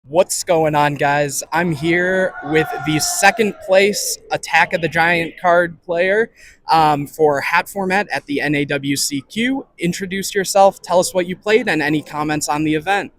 What's going on, guys? I'm here with the second place Attack of the Giant card player for Hat format at the NAWCQ. Introduce yourself, tell us what you played, and any comments on the event.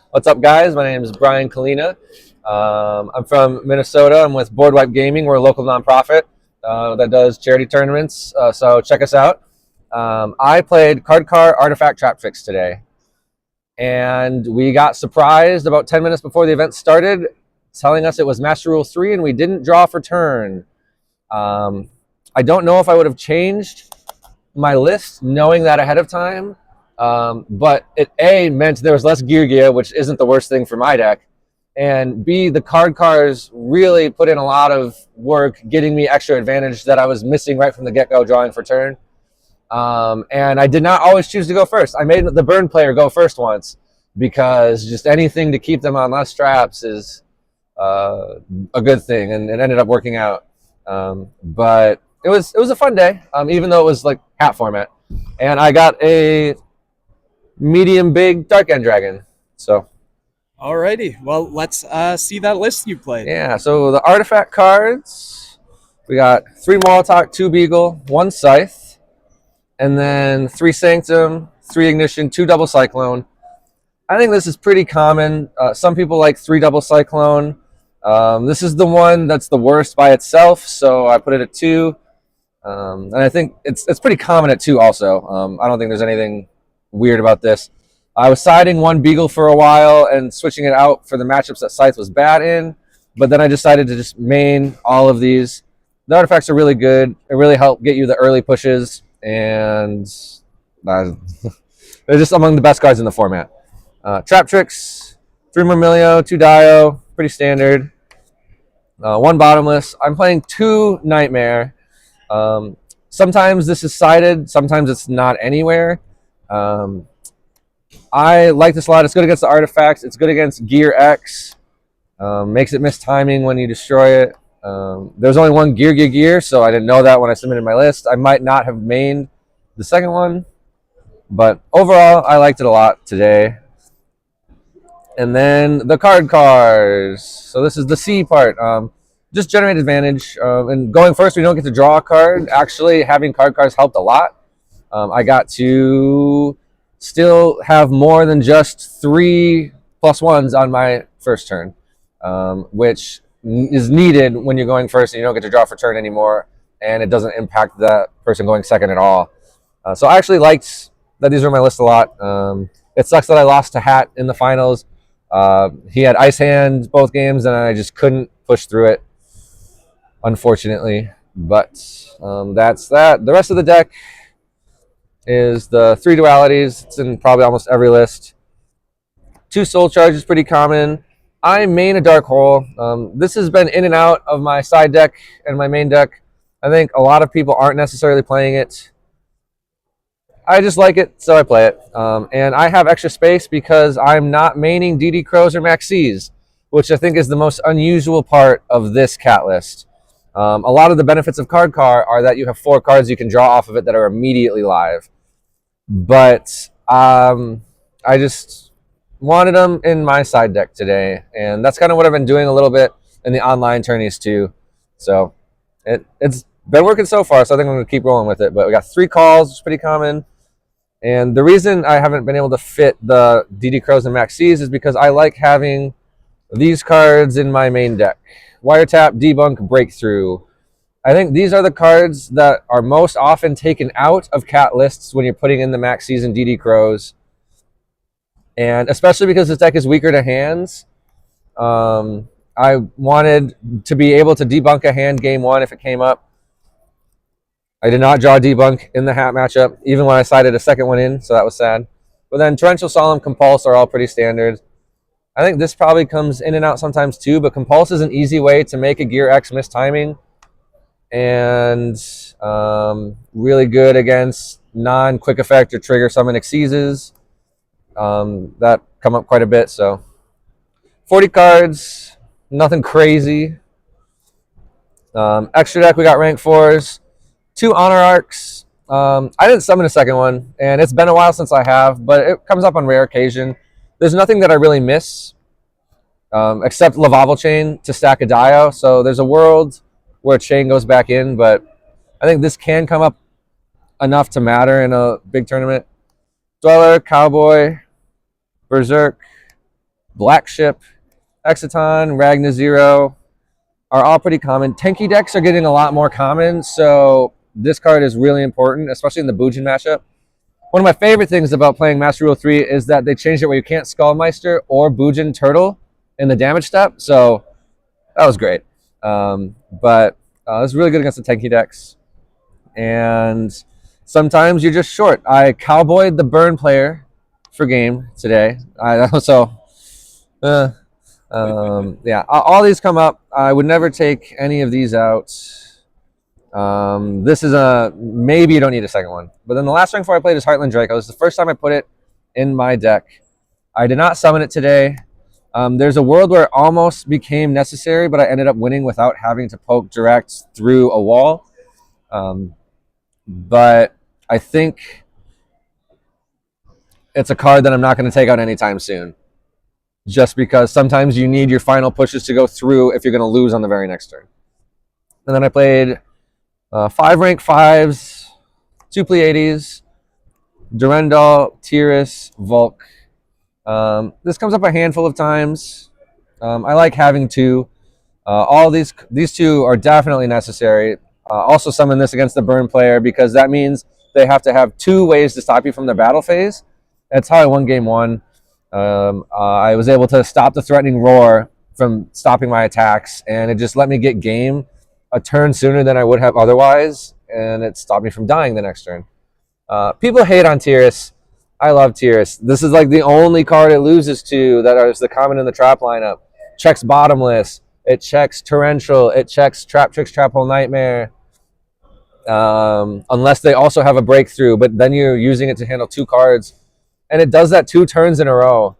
What's up, guys? My name is Brian Kalina. I'm from Minnesota. I'm with boardwipegaming. We're a local nonprofit that does charity tournaments, so check us out. I played Card Artifact Trap Fix today, and we got surprised about 10 minutes before the event started, telling us it was Master Rule 3, and we didn't draw for turn. I don't know if I would have changed my list knowing that ahead of time. But it A, meant there was less Geargia, which isn't the worst thing for my deck, and B, the cars really put in a lot of work getting me extra advantage that I was missing right from the get-go drawing for turn. And I did not always choose to go first. I made the burn player go first once because just anything to keep them on less traps is a good thing, and it ended up working out. But it was a fun day, even though it was like hat format, and I got a medium big Dark End Dragon. So Alrighty, well, let's see that list you played. yeah, so the artifact cards, we got 3 Molotov, 2 Beagle, 1 Scythe, and then 3 Sanctum, 3 Ignition, 2 Double Cyclone. I think this is pretty common. Some people like 3 Double Cyclone. This is the one that's the worst by itself, so I put it at 2. And I think it's pretty common at 2 also. I don't think there's anything weird about this. I was siding 1 Beagle for a while and switching it out for the matchups that Scythe was bad in, but then I decided to just main all of these. The artifacts are really good. It really help get you the early pushes, and they're just among the best cards in the format. Trap Tricks, 3 Mermail, 2 Dio, pretty standard. 1 Bottomless. I'm playing 2 Nightmare. Sometimes this is sided, sometimes it's not anywhere. I like this a lot. It's good against the artifacts. It's good against Gear X. Makes it miss timing when you destroy it. There's only 1 Gear, so I didn't know that when I submitted my list. I might not have mained the second one, but overall, I liked it a lot today. And then the cars. So this is the C part. Just generate advantage. And going first, we don't get to draw a card. Actually, having cars helped a lot. I got to still have more than just 3 +1s on my first turn, which is needed when you're going first and you don't get to draw for turn anymore, and it doesn't impact that person going second at all. So I actually liked that these were on my list a lot. It sucks that I lost to H.A.T in the finals. He had Ice Hand both games, and I just couldn't push through it, unfortunately. But that's that. The rest of the deck is the 3 dualities. It's in probably almost every list. 2 Soul Charge is pretty common. I main a Dark Hole. This has been in and out of my side deck and my main deck. I think a lot of people aren't necessarily playing it. I just like it, so I play it. And I have extra space because I'm not maining DD Crows or Maxis, which I think is the most unusual part of this cat list. A lot of the benefits of car are that you have 4 cards you can draw off of it that are immediately live. But I just wanted them in my side deck today, and that's kind of what I've been doing a little bit in the online tourneys too. So it's been working so far, so I think I'm going to keep rolling with it. But we got 3 calls, which is pretty common. And the reason I haven't been able to fit the DD Crows and Maxis is because I like having these cards in my main deck. Wiretap, Debunk, Breakthrough. I think these are the cards that are most often taken out of cat lists when you're putting in the Maxis and DD Crows. And especially because this deck is weaker to hands, I wanted to be able to debunk a hand game 1 if it came up. I did not draw Debunk in the Hat matchup, even when I sided a second one in, so that was sad. But then Torrential Solemn, Compulse are all pretty standard. I think this probably comes in and out sometimes too, but Compulse is an easy way to make a Gear X miss timing, and really good against non-quick effect or trigger summon Exceeses. That come up quite a bit, so 40 cards, nothing crazy. Extra deck, we got rank 4s, 2 Honor Arcs. I didn't summon a second one, and it's been a while since I have, but it comes up on rare occasion. There's nothing that I really miss. except Lavavel Chain to stack a Dio. So there's a world where Chain goes back in, but I think this can come up enough to matter in a big tournament. Dweller, Cowboy, Berserk, Black Ship, Exciton, Ragna Zero are all pretty common. Tanky decks are getting a lot more common, so this card is really important, especially in the Bujin matchup. One of my favorite things about playing Master Rule 3 is that they changed it where you can't Skullmeister or Bujin Turtle in the damage step, so that was great. But it's really good against the tanky decks. And sometimes you're just short. I cowboyed the burn player for game today. Yeah, all these come up. I would never take any of these out. This is maybe you don't need a second one. But then the last rank 4 I played is Heartland Draco. This is the first time I put it in my deck. I did not summon it today. There's a world where it almost became necessary, but I ended up winning without having to poke direct through a wall. But I think it's a card that I'm not going to take out anytime soon. Just because sometimes you need your final pushes to go through if you're going to lose on the very next turn. And then I played 5 rank 5s, 2 Pleiades, Durendal, Tiras, Volk. This comes up a handful of times. I like having 2. All these 2 are definitely necessary. Also summon this against the burn player because that means they have to have 2 ways to stop you from the battle phase. That's how I won game 1. I was able to stop the threatening roar from stopping my attacks, and it just let me get game a turn sooner than I would have otherwise, and it stopped me from dying the next turn. People hate on Tiras. I love Tiras. This is like the only card it loses to that is the common in the trap lineup. Checks Bottomless. It checks Torrential. It checks Trap Tricks, Trap Hole Nightmare. Unless they also have a breakthrough, but then you're using it to handle 2 cards. And it does that 2 turns in a row.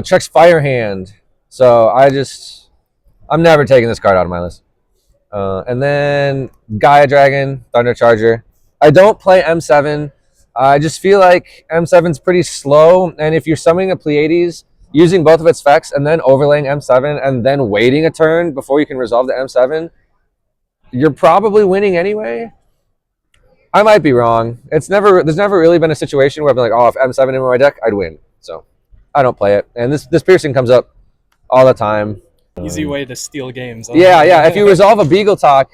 Checks Firehand. So I'm never taking this card out of my list. And then Gaia Dragon, Thunder Charger. I don't play M7. I just feel like M7's pretty slow. And if you're summoning a Pleiades, using both of its effects and then overlaying M7 and then waiting a turn before you can resolve the M7, you're probably winning anyway. I might be wrong. There's never really been a situation where I've been like, oh, if M7 in my deck, I'd win. So I don't play it. And this piercing comes up all the time. Easy way to steal games. Huh? Yeah. If you resolve a Beagle Talk,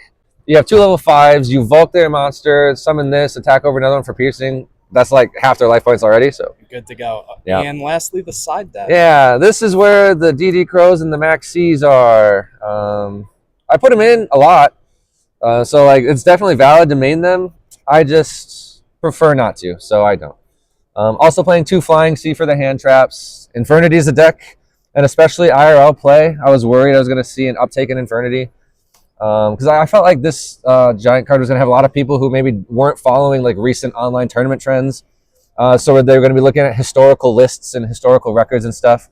you have 2 level 5s, you Volk their monster, summon this, attack over another one for piercing. That's like half their life points already. So good to go. Yeah. And lastly, the side deck. Yeah, this is where the DD Crows and the Max C's are. I put them in a lot. So like it's definitely valid to main them. I just prefer not to, so I don't. Also playing 2 Flying Sea for the hand traps. Infernity is a deck, and especially IRL play. I was worried I was going to see an uptake in Infernity. Because I felt like this giant card was going to have a lot of people who maybe weren't following like recent online tournament trends. So they were going to be looking at historical lists and historical records and stuff.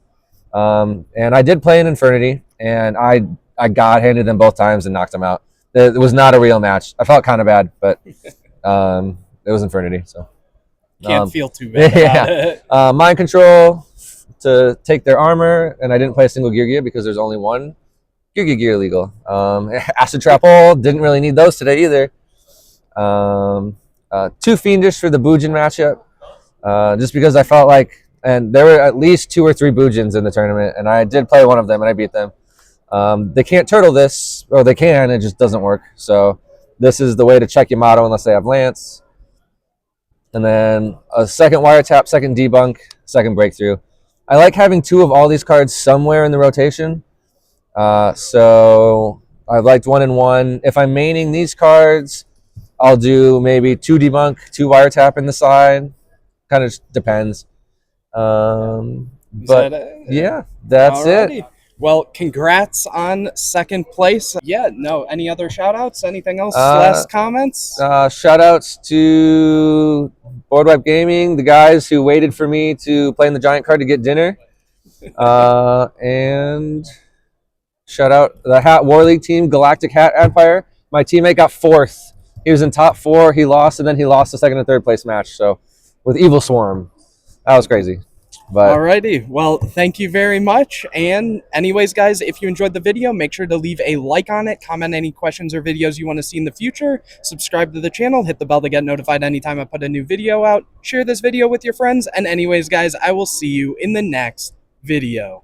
And I did play an Infernity, and I God-handed them both times and knocked them out. It was not a real match. I felt kind of bad, but it was Infernity. So can't feel too bad about it. Mind Control to take their armor, and I didn't play a single Geargia because there's only one Geargia gear legal. Acid Trap Hole, didn't really need those today either. 2 Fiendish for the Bujin matchup, just because I felt like, and there were at least 2 or 3 Bujins in the tournament, and I did play one of them and I beat them. They can't turtle this, or they can, it just doesn't work. So this is the way to check Yamato unless they have Lance. And then a second Wiretap, second Debunk, second Breakthrough. I like having 2 of all these cards somewhere in the rotation. So I've liked 1 and 1. If I'm maining these cards, I'll do maybe 2 Debunk, 2 Wiretap in the side. Kind of depends. But yeah, that's Alrighty. it. Well, congrats on 2nd place. Yeah, no, any other shout outs? Anything else? Last comments? Shout outs to boardwipegaming, the guys who waited for me to play in the giant card to get dinner. And shout out the Hat War League team, Galactic Hat Empire. My teammate got 4th. He was in top 4. He lost, and then he lost the 2nd and 3rd place match. So with Evil Swarm, that was crazy. But Alrighty, well, thank you very much. And anyways, guys, if you enjoyed the video, make sure to leave a like on it, comment any questions or videos you want to see in the future, subscribe to the channel, hit the bell to get notified anytime I put a new video out, share this video with your friends, and anyways, guys, I will see you in the next video.